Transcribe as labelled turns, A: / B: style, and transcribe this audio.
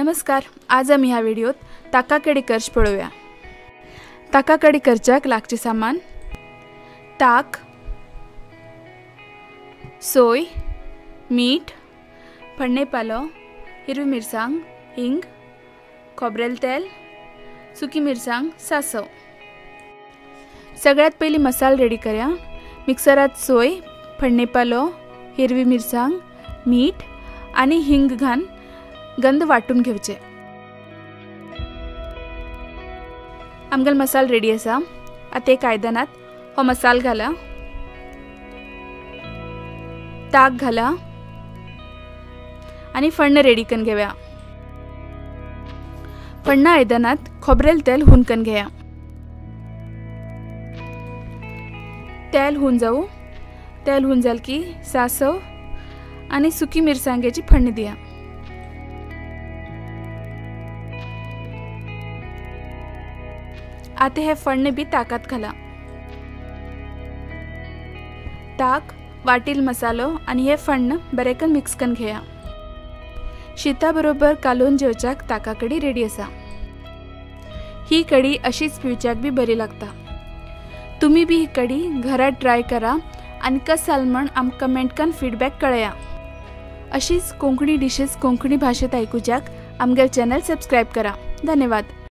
A: नमस्कार, आज आम्ही ह्या व्हिडिओत ताका कडी करच पळोवया। ताका कडी करच्याक लागचे सामान ताक, सोय, मीठ, फण्णे पालो, हिरवी मिरसांग, हिंग, खोबरेल तेल, सुकी मिरसांग, सासव। सगळ्यात पयली मसाला रेडी करया। मिक्सरात सोय, फण्णे पालो, हिरवी मिरसांग, मीठ आणि हिंग घालून गंध वाटून घेवचे। आमगेल मसाला रेडी आसा। आता एक आयदनात हो मसाला घाला, ताक घाला आणि फण्ण रेडी करून घेवया। फण्ण आयदनात खोबरेल तेल हुन करून घेया। तेल हुन जाऊ। तेल हुन जाल की सासव आणि सुकी मिरसांगेची फण्ण दिया। आता हे फण्ण बी ताकात घाला। ताक, वाटील मसालो आणि हे फण्ण बरेकन मिक्स करून घेया। शीता बरोबर कालून जेवच्याक ताका कडी रेडी आसा। ही कडी अशीच पिवच्याक बी बरी लागता। तुम्ही बी ही कडी घरात ट्राय करा आणि कसाल म्हण आमकां कमेंटकान फीडबॅक कळया। अशीच कोंकणी डिशेस कोंकणी भाषेत ऐकूच्याक आमगेल चॅनल सबस्क्राइब करा। धन्यवाद।